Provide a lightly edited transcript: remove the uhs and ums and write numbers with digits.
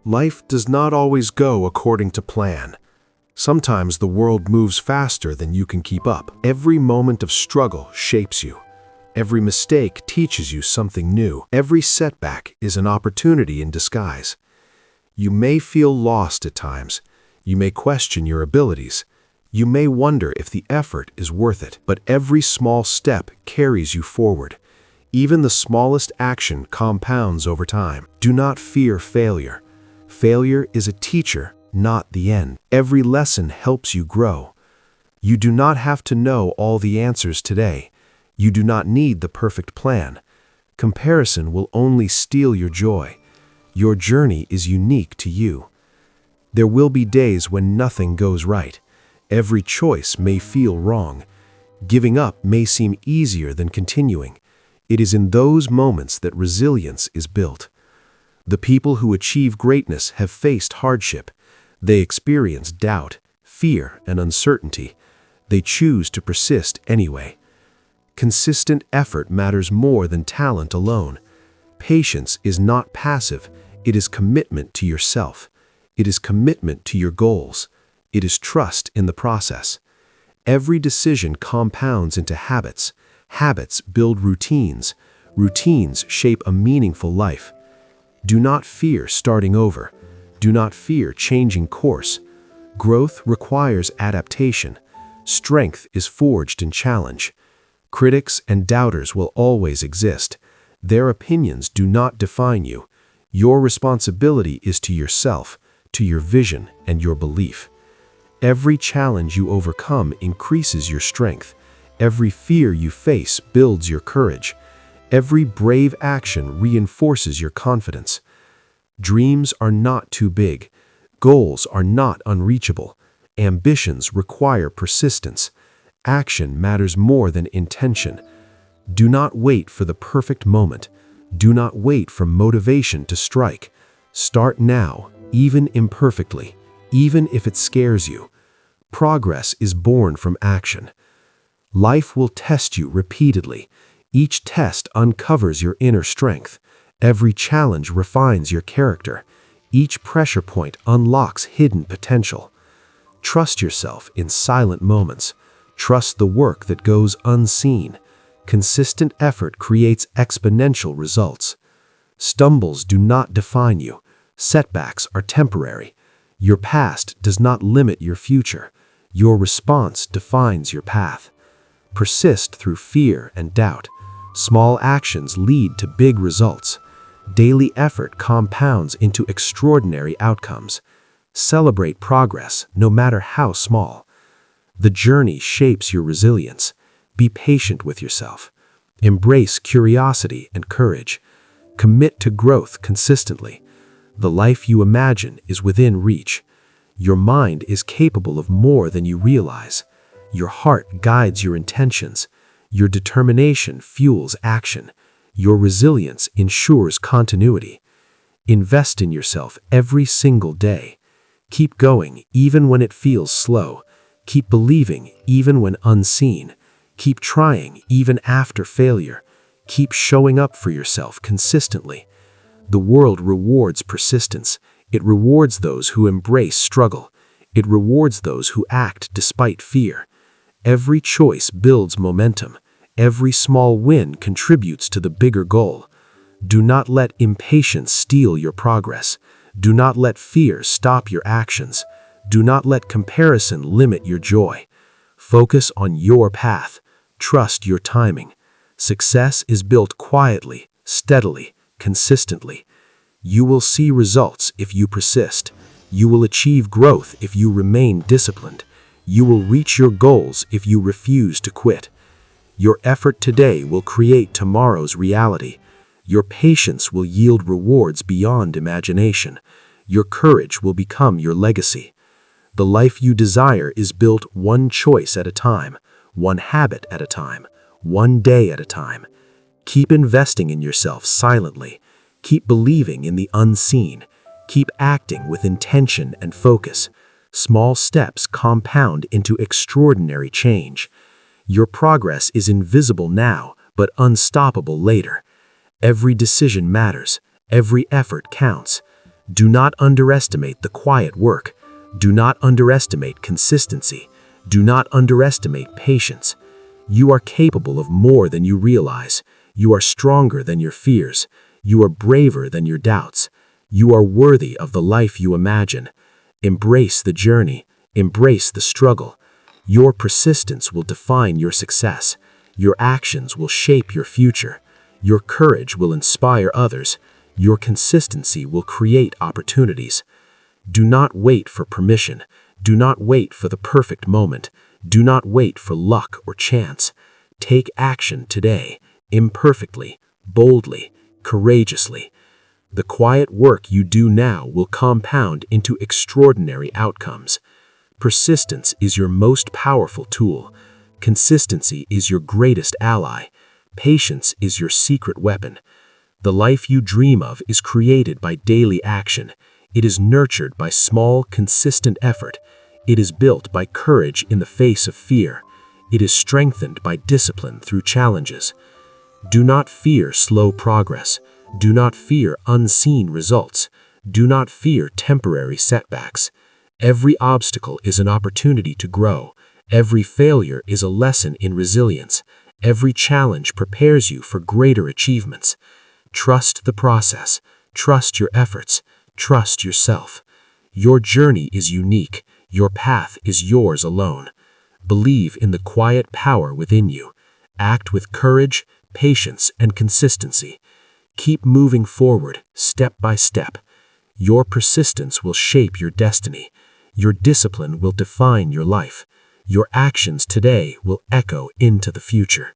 Life does not always go according to plan. Sometimes the world moves faster than you can keep up. Every moment of struggle shapes you. Every mistake teaches you something new. Every setback is an opportunity in disguise. You may feel lost at times. You may question your abilities. You may wonder if the effort is worth it. But every small step carries you forward. Even the smallest action compounds over time. Do not fear failure. Failure is a teacher, not the end. Every lesson helps you grow. You do not have to know all the answers today. You do not need the perfect plan. Comparison will only steal your joy. Your journey is unique to you. There will be days when nothing goes right. Every choice may feel wrong. Giving up may seem easier than continuing. It is in those moments that resilience is built. The people who achieve greatness have faced hardship. They experience doubt, fear, and uncertainty. They choose to persist anyway. Consistent effort matters more than talent alone. Patience is not passive. It is commitment to yourself. It is commitment to your goals. It is trust in the process. Every decision compounds into habits. Habits build routines. Routines shape a meaningful life. Do not fear starting over. Do not fear changing course. Growth requires adaptation. Strength is forged in challenge. Critics and doubters will always exist. Their opinions do not define you. Your responsibility is to yourself, to your vision, and your belief. Every challenge you overcome increases your strength. Every fear you face builds your courage. Every brave action reinforces your confidence. Dreams are not too big. Goals are not unreachable. Ambitions require persistence. Action matters more than intention. Do not wait for the perfect moment. Do not wait for motivation to strike. Start now, even imperfectly, even if it scares you. Progress is born from action. Life will test you repeatedly. Each test uncovers your inner strength. Every challenge refines your character. Each pressure point unlocks hidden potential. Trust yourself in silent moments. Trust the work that goes unseen. Consistent effort creates exponential results. Stumbles do not define you. Setbacks are temporary. Your past does not limit your future. Your response defines your path. Persist through fear and doubt. Small actions lead to big results. Daily effort compounds into extraordinary outcomes. Celebrate progress, no matter how small. The journey shapes your resilience. Be patient with yourself. Embrace curiosity and courage. Commit to growth consistently. The life you imagine is within reach. Your mind is capable of more than you realize. Your heart guides your intentions. Your determination fuels action. Your resilience ensures continuity. Invest in yourself every single day. Keep going even when it feels slow. Keep believing even when unseen. Keep trying even after failure. Keep showing up for yourself consistently. The world rewards persistence. It rewards those who embrace struggle. It rewards those who act despite fear. Every choice builds momentum. Every small win contributes to the bigger goal. Do not let impatience steal your progress. Do not let fear stop your actions. Do not let comparison limit your joy. Focus on your path. Trust your timing. Success is built quietly, steadily, consistently. You will see results if you persist. You will achieve growth if you remain disciplined. You will reach your goals if you refuse to quit. Your effort today will create tomorrow's reality. Your patience will yield rewards beyond imagination. Your courage will become your legacy. The life you desire is built one choice at a time, one habit at a time, one day at a time. Keep investing in yourself silently. Keep believing in the unseen. Keep acting with intention and focus. Small steps compound into extraordinary change. Your progress is invisible now, but unstoppable later. Every decision matters. Every effort counts. Do not underestimate the quiet work. Do not underestimate consistency. Do not underestimate patience. You are capable of more than you realize. You are stronger than your fears. You are braver than your doubts. You are worthy of the life you imagine. Embrace the journey. Embrace the struggle. Your persistence will define your success. Your actions will shape your future. Your courage will inspire others. Your consistency will create opportunities. Do not wait for permission. Do not wait for the perfect moment. Do not wait for luck or chance. Take action today, imperfectly, boldly, courageously. The quiet work you do now will compound into extraordinary outcomes. Persistence is your most powerful tool. Consistency is your greatest ally. Patience is your secret weapon. The life you dream of is created by daily action. It is nurtured by small, consistent effort. It is built by courage in the face of fear. It is strengthened by discipline through challenges. Do not fear slow progress. Do not fear unseen results. Do not fear temporary setbacks. Every obstacle is an opportunity to grow. Every failure is a lesson in resilience. Every challenge prepares you for greater achievements. Trust the process. Trust your efforts. Trust yourself. Your journey is unique. Your path is yours alone. Believe in the quiet power within you. Act with courage, patience, and consistency. Keep moving forward, step by step. Your persistence will shape your destiny. Your discipline will define your life. Your actions today will echo into the future.